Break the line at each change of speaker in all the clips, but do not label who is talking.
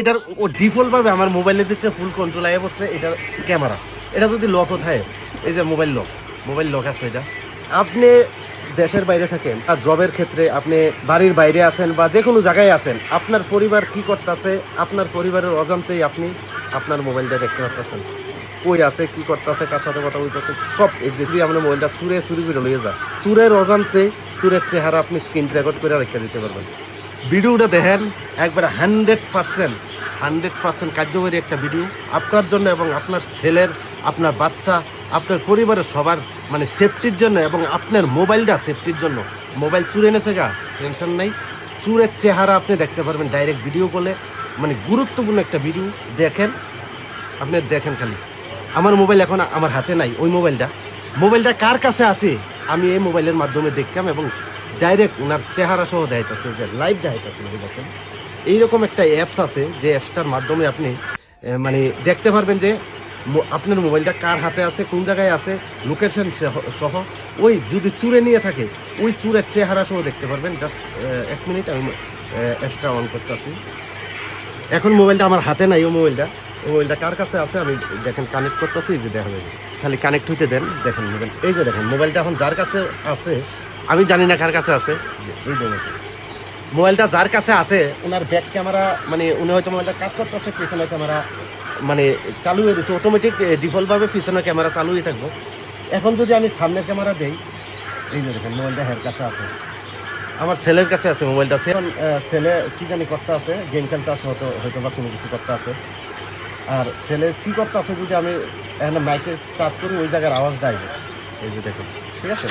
এটার ও ডিফল্ট ভাবে আমার মোবাইলের ভিতরে ফুল কন্ট্রোল আইয়া পড়ছে এটার ক্যামেরা। এটা যদি লক হয়, এই যে মোবাইল লক আছে, এটা আপনি দেশের বাইরে থাকেন আর জবের ক্ষেত্রে আপনি বাড়ির বাইরে আছেন বা যে কোনো জায়গায় আছেন, আপনার পরিবার কি করতেছে আপনার পরিবারের অজান্তেই আপনি আপনার মোবাইলটা দেখতে পাচ্ছেন, কই আছে কি করতেছে কার সাথে কথা বলতেছে সব এভরিথিং। আপনার মোবাইলটা চুরি করে লইয়ে যায়, চুরের অজান্তে চুরের চেহারা আপনি স্ক্রিন রেকর্ড করে রেখে দিতে পারবেন। ভিডিওটা দেখেন একবারে 100% কার্যকরী একটা ভিডিও আপনার জন্য এবং আপনার ছেলের, আপনার বাচ্চা, আপনার পরিবারের সবার মানে সেফটির জন্য এবং আপনার মোবাইলটা সেফটির জন্য। মোবাইল চুরে এনেছে গা, টেনশন নাই, চুরের চেহারা আপনি দেখতে পারবেন ডাইরেক্ট ভিডিও কলে। মানে গুরুত্বপূর্ণ একটা ভিডিও দেখেন, আপনি দেখেন খালি। আমার মোবাইল এখন আমার হাতে নাই, ওই মোবাইলটা কার কাছে আছে আমি এই মোবাইলের মাধ্যমে দেখতাম এবং ডাইরেক্ট ওনার চেহারা সহ দেখাইতেছে, যে লাইভ দেখাইতেছে। দেখেন এইরকম একটা অ্যাপস আছে যে অ্যাপসটার মাধ্যমে আপনি মানে দেখতে পারবেন যে আপনার মোবাইলটা কার হাতে আছে, কোন জায়গায় আছে, লোকেশন সহ। ওই যদি চুরে নিয়ে থাকে ওই চুরের চেহারা সহ দেখতে পারবেন। জাস্ট 1 মিনিট, আমি অ্যাপসটা অন করতেছি। এখন মোবাইলটা আমার হাতে নাই, ওই মোবাইলটা কার কাছে আছে আমি দেখেন কানেক্ট করতেছি, যে দেখা যাবে। খালি কানেক্ট হইতে দেন, দেখেন মোবাইল, এই যে দেখেন মোবাইলটা এখন যার কাছে আছে, আমি জানি না কার কাছে আছে। এই দেখেন মোবাইলটা যার কাছে আছে ওনার ব্যাক ক্যামেরা, মানে উনি হয়তো মোবাইলটা কাজ করতেছে, পিছনে ক্যামেরা মানে চালু হয়ে দিচ্ছে অটোমেটিক, ডিফল্টভাবে পিছনে ক্যামেরা চালু হয়ে থাকবো। এখন যদি আমি সামনের ক্যামেরা দেই, এই যে দেখেন মোবাইলটা হের কাছে আছে, আমার ছেলের কাছে আছে মোবাইলটা। ছেলে কি জানি করতে আছে, গেম খেলতে আছে হয়তো বা কোনো কিছু করতে আছে। আর ছেলে কী করতে আছে যদি আমি এখানে মাইকে টাচ করি, ওই জায়গার আওয়াজটা আসবে। এই যে দেখুন, ঠিক আছে,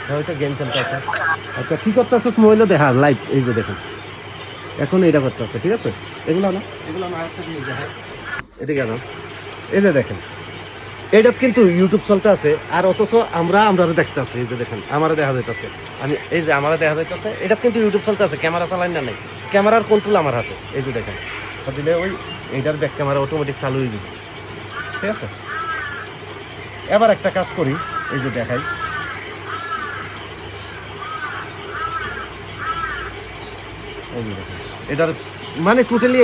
হয়তো গেম খেলতে আছে। আচ্ছা কী করতে আছে মোবাইলে দেখা লাইভ, এই যে দেখুন এখন এইটা করতে আছে, ঠিক আছে। এগুলো না আরেকটা জিনিস দেখায়, এদিকে কেন, এই যে দেখেন এটা কিন্তু ইউটিউব চলতে আছে, আর অথচ আমরা দেখতে আছি। এই যে দেখেন আমারা দেখা যাইতেছে, আমি এই যে আমারা দেখা যাইতেছে, এটা কিন্তু ইউটিউব চলতে আছে, ক্যামেরা চালাই না নাই, ক্যামেরার কন্ট্রোল আমার হাতে। এই যে দেখেন দিলে ওই এইটার ব্যাক ক্যামেরা অটোমেটিক চালু হয়ে যাবে, ঠিক আছে। এবার একটা কাজ করি, এই যে দেখাই, এই যে দেখেন এটার মানে টোটালি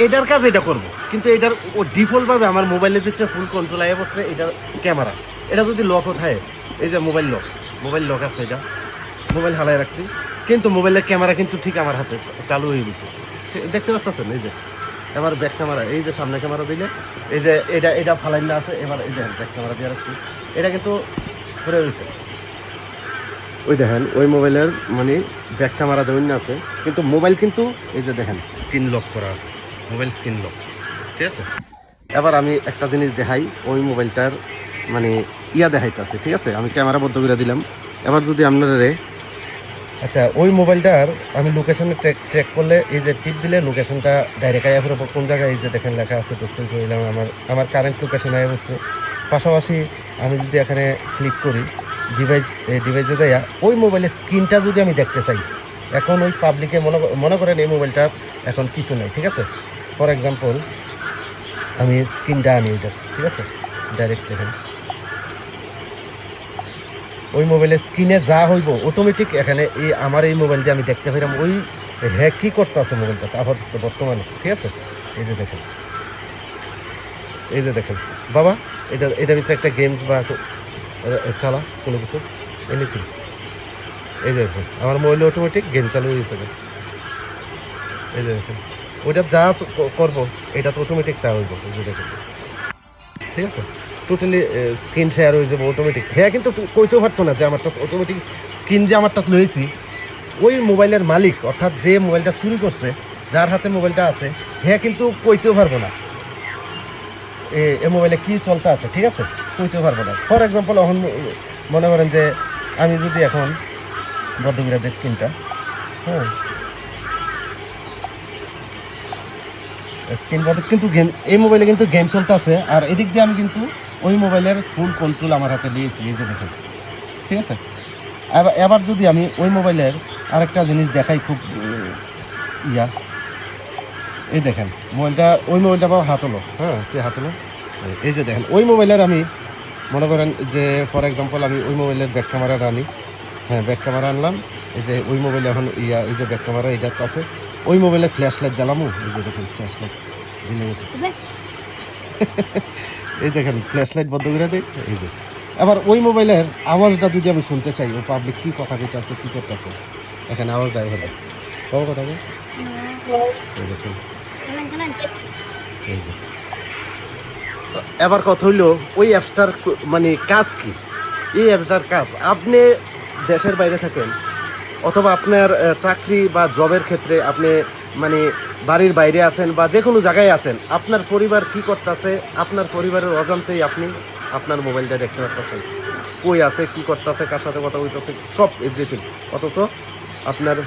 এটার কাজ এটা করবো, কিন্তু এটার ও ডিফল্টভাবে আমার মোবাইলের ভিতরে ফুল কন্ট্রোল আইয়া পড়ছে এটার ক্যামেরা। এটা যদি লক হয়, এই যে মোবাইল লক আছে, এটা মোবাইল হালায় রাখছি, কিন্তু মোবাইলের ক্যামেরা কিন্তু ঠিক আমার হাতে চালু হয়ে গেছে, দেখতে পাচ্ছেন। এই যে এবার ব্যাক ক্যামেরা, এই যে সামনে ক্যামেরা দিলে, এই যে এটা ফালাইন না আছে, এবার এই দেখেন ব্যাক ক্যামেরা দিয়ে রাখছি, এটা কিন্তু ঘুরে গেছে। ওই দেখেন ওই মোবাইলের মানে ব্যাক ক্যামেরা দেওয়ান আছে, কিন্তু মোবাইল কিন্তু এই যে দেখেন স্ক্রিন লক করা আছে, মোবাইল স্ক্রিন লক, ঠিক আছে। এবার আমি একটা জিনিস দেখাই, ওই মোবাইলটার মানে দেখাইতেছে, ঠিক আছে। আমি ক্যামেরা বন্ধ করে দিলাম। এবার যদি আপনারা আচ্ছা ওই মোবাইলটার আমি লোকেশনে ট্র্যাক করলে, এই যে টিপ দিলে লোকেশনটা ডাইরেক্ট আয়া পুরো কোন জায়গায়, এই যে দেখেন লেখা আছে, দক্ষিণ করিলাম আমার কারেন্ট লোকেশন আয়া বসছে। পাশাপাশি আমি যদি এখানে ক্লিক করি ডিভাইসে যাইয়া ওই মোবাইলের স্ক্রিনটা যদি আমি দেখতে চাই, এখন ওই পাবলিকে মনে করেন এই মোবাইলটার এখন কিছু নেই, ঠিক আছে। ফর এক্সাম্পল আমি স্ক্রিনটা আনি ওইটার, ঠিক আছে, ডাইরেক্ট দেখেন ওই মোবাইলের স্ক্রিনে যা হইব অটোমেটিক এখানে আমার এই মোবাইল দিয়ে আমি দেখতে পাইলাম ওই কী করতে আছে মোবাইলটা আপাতত বর্তমানে, ঠিক আছে। এই যে দেখেন বাবা, এটার ভিতরে একটা গেমস বা চালা কোনো কিছু এনিথিং, এই যে দেখুন আমার মোবাইলে অটোমেটিক গেম চালু হয়ে গেছে। এই যে দেখুন ওইটা যা করবো এটা তো অটোমেটিক তা হইব, এই যে দেখুন, ঠিক আছে। টোটালি স্ক্রিন শেয়ার হয়ে যাবে অটোমেটিক। হ্যাঁ কিন্তু কইতেও পারতো না যে আমারটা অটোমেটিক স্ক্রিন যে আমারটা লয়েছি, ওই মোবাইলের মালিক অর্থাৎ যে মোবাইলটা চুরি করছে, যার হাতে মোবাইলটা আছে, হ্যাঁ কিন্তু কইতেও পারবো না এ মোবাইলে কী চলতে আছে, ঠিক আছে, কইতেও পারবো না। ফর এক্সাম্পল এখন মনে করেন যে আমি যদি এখন বদ্ধবিরা দিই স্ক্রিনটা, হ্যাঁ স্ক্রিন বদ্ধ, কিন্তু গেম এই মোবাইলে কিন্তু গেম চলতে আছে, আর এদিক দিয়ে আমি কিন্তু ওই মোবাইলের ফুল কন্ট্রোল আমার হাতে দিয়েছি, এই যে দেখুন, ঠিক আছে। এবার যদি আমি ওই মোবাইলের আরেকটা জিনিস দেখাই, খুব এই দেখেন ওই মোবাইলটা পাবো হাত হলো, হ্যাঁ হাত হলো, এই যে দেখেন ওই মোবাইলের আমি মনে করেন যে ফর এক্সাম্পল আমি ওই মোবাইলের ব্যাক ক্যামেরাটা আনি, হ্যাঁ ব্যাক ক্যামেরা আনলাম, এই যে ওই মোবাইলে এখন এই যে ব্যাক ক্যামেরা এইটার আছে, ওই মোবাইলে ফ্ল্যাশ লাইট জ্বালামো, এই যে দেখেন ফ্ল্যাশ লাইট জ্বলে গেছে, এই দেখেন ফ্ল্যাশ লাইট বন্ধ করে দেয় এই যে। আবার ওই মোবাইলের আওয়াজটা যদি আমি শুনতে চাই, ও পাবলিক কি কথা কইতেছে কি করতেছে, এখানে আওয়াজ দেয় হলো কব কথা বল, এই দেখেন এই যে। এবার কথা হইলো ওই অ্যাপসটার মানে কাজ কি, এই অ্যাপসটার কাজ আপনি দেশের বাইরে থাকেন অথবা আপনার চাকরি বা জবের ক্ষেত্রে আপনি মানে বাড়ির বাইরে আছেন বা যে কোনো জায়গায় আছেন, আপনার পরিবার কি করতেছে আপনার পরিবারের অজান্তেই আপনি আপনার মোবাইলটা দেখতে পাচ্ছেন, কই আছে কি করতেছে কার সাথে কথা বলতেছে সব এভরিথিং। অথচ আপনার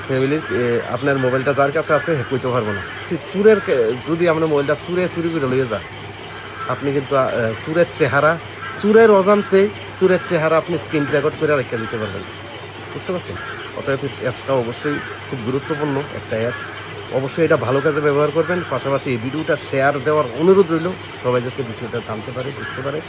ফ্যামিলির আপনার মোবাইলটা যার কাছে আছে হে কইতে পারবো না। চুরের যদি আপনার মোবাইলটা চুরি করে লইয়ে যায়, আপনি কিন্তু চুরের চেহারা, চুরের অজান্তে চুরের চেহারা আপনি স্ক্রিন রেকর্ড করে রেখে দিতে পারবেন, বুঝতে পারছেন? অতএব অ্যাপসটা অবশ্যই খুব গুরুত্বপূর্ণ একটা অ্যাপস, অবশ্যই এটা ভালো কাজে ব্যবহার করবেন। পাশাপাশি এই ভিডিওটা শেয়ার দেওয়ার অনুরোধ রইল, সবাই যাতে বিষয়টা জানতে পারে বুঝতে পারে।